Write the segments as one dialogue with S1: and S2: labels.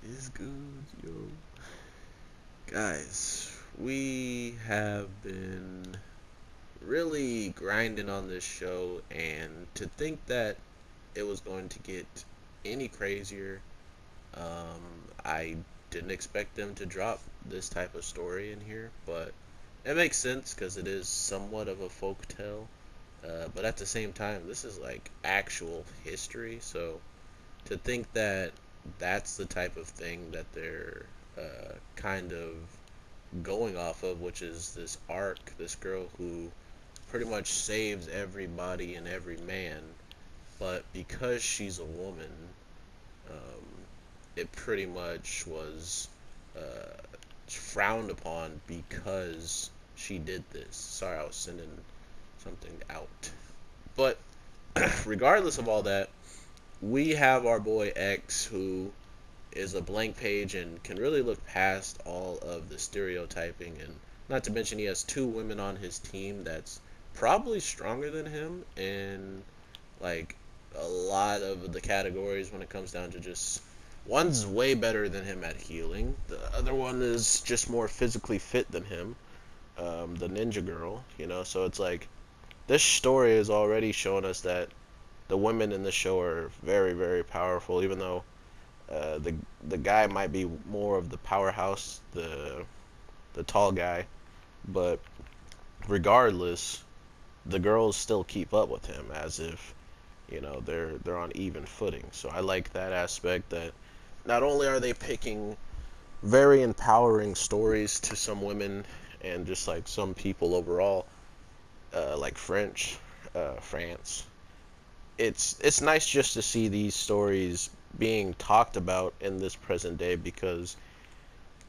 S1: Is good, yo. Guys, we have been really grinding on this show, and to think that it was going to get any crazier, I didn't expect them to drop this type of story in here, but it makes sense because it is somewhat of a folk tale. But at the same time, this is like actual history, so to think that that's the type of thing that they're kind of going off of, which is this arc, this girl who pretty much saves everybody and every man, but because she's a woman, um, it pretty much was frowned upon because she did this. Sorry, I was sending something out. But regardless of all that, we have our boy X who is a blank page and can really look past all of the stereotyping, and not to mention he has two women on his team that's probably stronger than him in like a lot of the categories when it comes down to just one's way better than him at healing, the other one is just more physically fit than him, the ninja girl, so it's like this story is already showing us that the women in the show are very, very powerful, even though the guy might be more of the powerhouse, the tall guy, but regardless, the girls still keep up with him as if they're on even footing. So I like that aspect that not only are they picking very empowering stories to some women and just like some people overall, like France. It's nice just to see these stories being talked about in this present day, because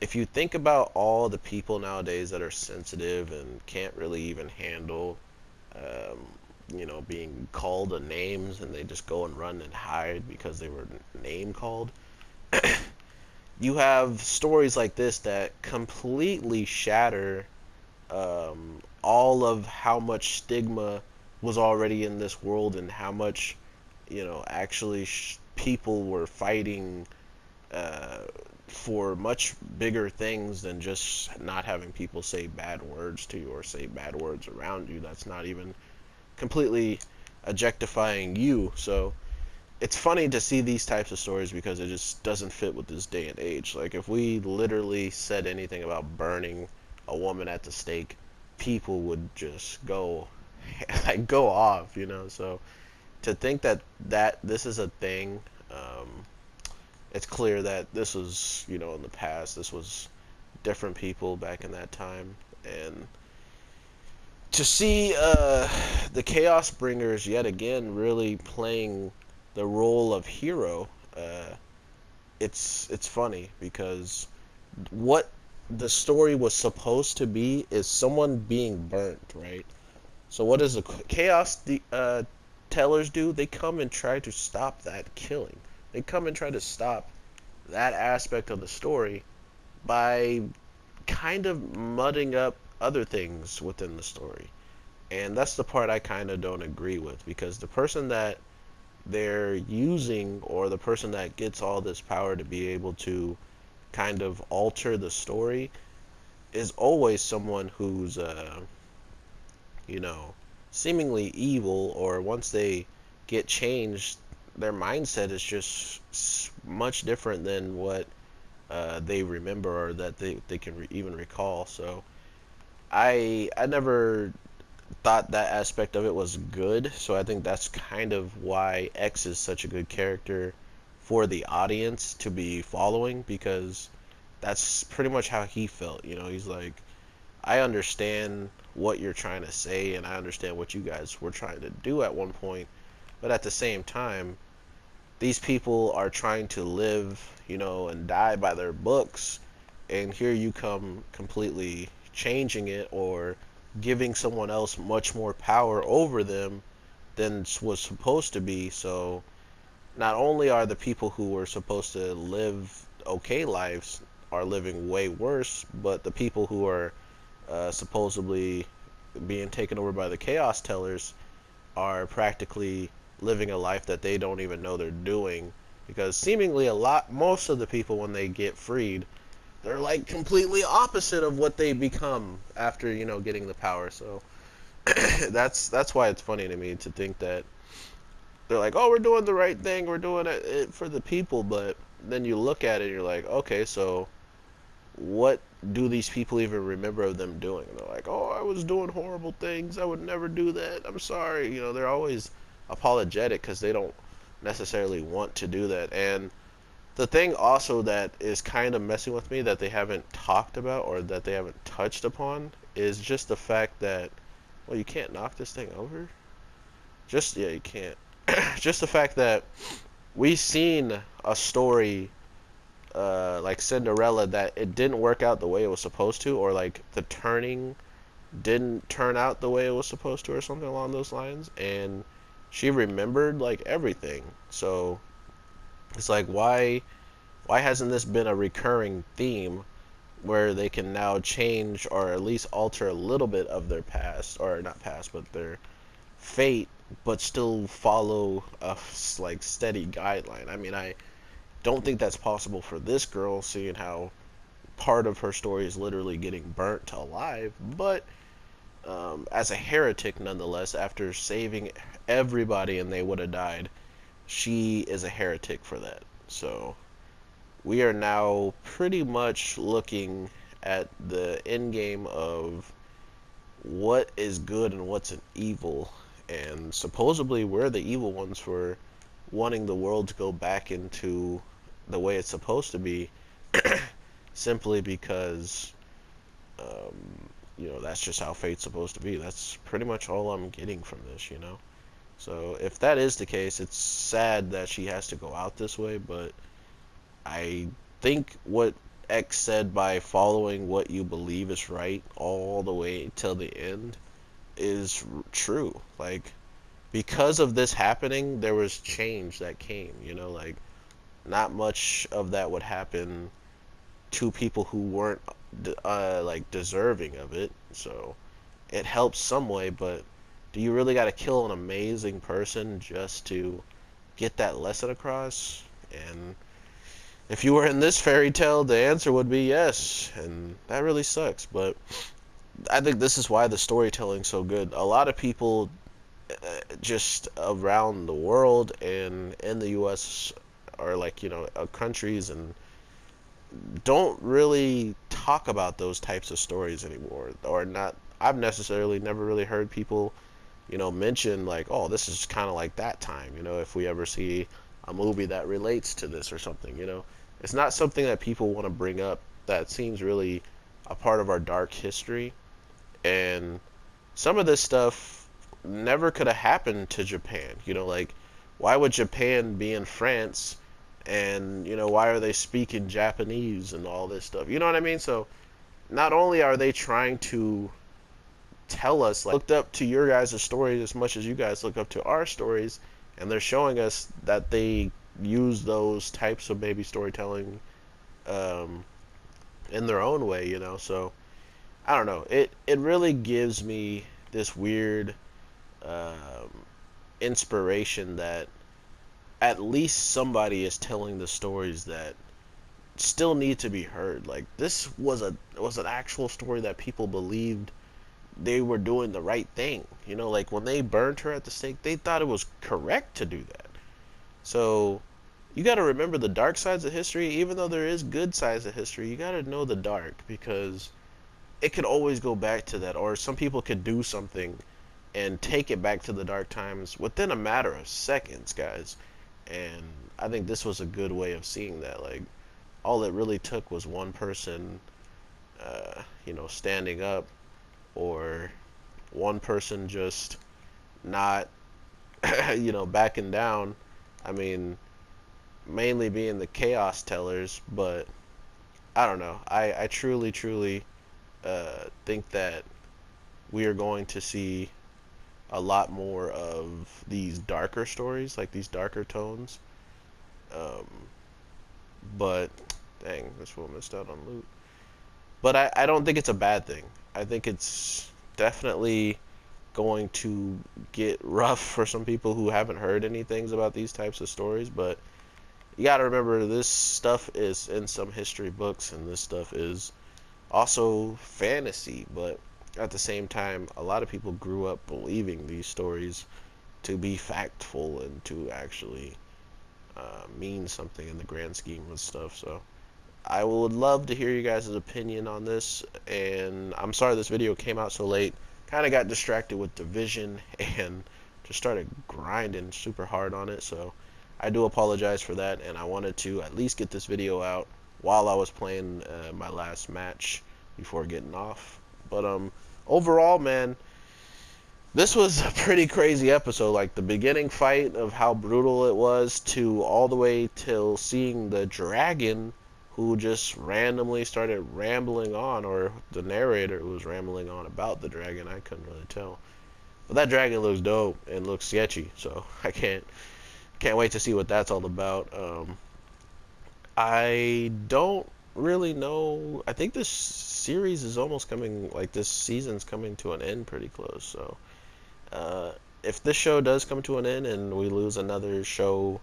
S1: if you think about all the people nowadays that are sensitive and can't really even handle um, being called a names, and they just go and run and hide because they were name called. You have stories like this that completely shatter all of how much stigma was already in this world, and how much actually people were fighting uh, for much bigger things than just not having people say bad words to you or say bad words around you. That's not even completely objectifying you. So it's funny to see these types of stories because it just doesn't fit with this day and age. Like if we literally said anything about burning a woman at the stake, people would just go like go off, So to think that this is a thing, it's clear that this was, in the past, this was different people back in that time, and to see the Chaos Bringers yet again really playing the role of hero, it's funny because what the story was supposed to be is someone being burnt, right? So what does the Chaos tellers do? They come and try to stop that killing. They come and try to stop that aspect of the story by kind of mudding up other things within the story. And that's the part I kind of don't agree with, because the person that they're using, or the person that gets all this power to be able to kind of alter the story, is always someone who's you know seemingly evil, or once they get changed, their mindset is just much different than what they remember, or that they can even recall. So I never thought that aspect of it was good. So I think that's kind of why X is such a good character for the audience to be following, because that's pretty much how he felt. He's like, I understand what you're trying to say, and I understand what you guys were trying to do at one point, but at the same time, these people are trying to live, and die by their books, and here you come completely changing it, or giving someone else much more power over them than was supposed to be. So not only are the people who were supposed to live okay lives are living way worse, but the people who are supposedly being taken over by the chaos tellers are practically living a life that they don't even know they're doing, because seemingly most of the people when they get freed, they're like completely opposite of what they become after, getting the power. So that's why it's funny to me to think that they're like, oh, we're doing the right thing, we're doing it for the people, but then you look at it and you're like, okay, so what do these people even remember of them doing? And they're like, oh, I was doing horrible things, I would never do that, I'm sorry. They're always apologetic because they don't necessarily want to do that. And the thing also that is kind of messing with me that they haven't talked about or that they haven't touched upon is just the fact that, well, you can't knock this thing over. Yeah, you can't. Just the fact that we've seen a story like Cinderella that it didn't work out the way it was supposed to, or like the turning didn't turn out the way it was supposed to, or something along those lines, and she remembered like everything. So it's like, why hasn't this been a recurring theme where they can now change or at least alter a little bit of their past, or not past, but their fate, but still follow a like steady guideline? I mean, I don't think that's possible for this girl, seeing how part of her story is literally getting burnt alive. But as a heretic, nonetheless, after saving everybody and they would have died, she is a heretic for that. So we are now pretty much looking at the end game of what is good and what's an evil. And supposedly we're the evil ones for wanting the world to go back into the way it's supposed to be, simply because, um, that's just how fate's supposed to be. That's pretty much all I'm getting from this. So if that is the case, it's sad that she has to go out this way, but I think what X said, by following what you believe is right all the way till the end, is true. Like, because of this happening, there was change that came, like, not much of that would happen to people who weren't like deserving of it. So it helps some way, but do you really got to kill an amazing person just to get that lesson across? And if you were in this fairy tale, the answer would be yes, and that really sucks. But I think this is why the storytelling's so good. A lot of people just around the world and in the U.S. are like, countries, and don't really talk about those types of stories anymore, or not. I've necessarily never really heard people, mention like, oh, this is kind of like that time, if we ever see a movie that relates to this or something. It's not something that people want to bring up, that seems really a part of our dark history. And some of this stuff never could have happened to Japan. Like, why would Japan be in France, and why are they speaking Japanese and all this stuff? You know what I mean? So not only are they trying to tell us, like, looked up to your guys' stories as much as you guys look up to our stories, and they're showing us that they use those types of maybe storytelling in their own way. So I don't know, it really gives me this weird um, inspiration that at least somebody is telling the stories that still need to be heard. Like, this was an actual story that people believed they were doing the right thing. Like, when they burned her at the stake, they thought it was correct to do that. So you got to remember the dark sides of history. Even though there is good sides of history, you got to know the dark, because it could always go back to that. Or some people could do something and take it back to the dark times within a matter of seconds, guys. And I think this was a good way of seeing that. Like, all it really took was one person, standing up, or one person just not, backing down. I mean, mainly being the chaos tellers, but I don't know. I truly, truly think that we are going to see a lot more of these darker stories, like these darker tones. Um, but dang, this fool missed out on loot. But I don't think it's a bad thing. I think it's definitely going to get rough for some people who haven't heard any things about these types of stories, but You gotta remember, this stuff is in some history books, and this stuff is also fantasy, but at the same time, a lot of people grew up believing these stories to be factful and to actually mean something in the grand scheme of stuff. So I would love to hear you guys' opinion on this, and I'm sorry this video came out so late. Kind of got distracted with Division and just started grinding super hard on it, so I do apologize for that, and I wanted to at least get this video out while I was playing my last match before getting off. But overall, man, this was a pretty crazy episode. Like the beginning fight of how brutal it was to all the way till seeing the dragon who just randomly started rambling on, or the narrator who was rambling on about the dragon. I couldn't really tell. But that dragon looks dope and looks sketchy, so I can't wait to see what that's all about. I don't really know. I think this series is almost coming, like this season's coming to an end pretty close. So uh, if this show does come to an end and we lose another show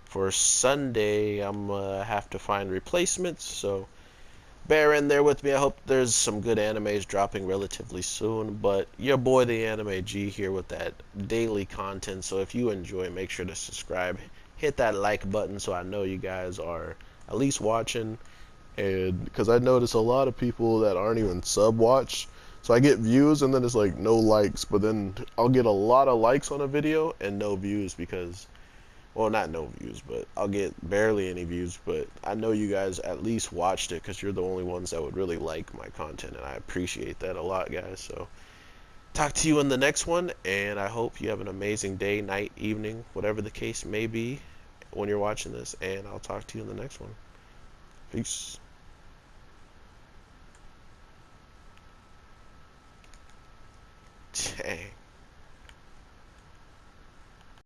S1: for Sunday, I'm gonna have to find replacements. So bear in there with me. I hope there's some good animes dropping relatively soon. But your boy, the Anime G, here with that daily content. So if you enjoy, make sure to subscribe. Hit that like button so I know you guys are at least watching. And because I notice a lot of people that aren't even sub watch. So I get views and then it's like no likes. But then I'll get a lot of likes on a video and no views because, well, not no views, but I'll get barely any views. But I know you guys at least watched it because you're the only ones that would really like my content, and I appreciate that a lot, guys. So talk to you in the next one, and I hope you have an amazing day, night, evening, whatever the case may be when you're watching this, and I'll talk to you in the next one. Peace. Dang.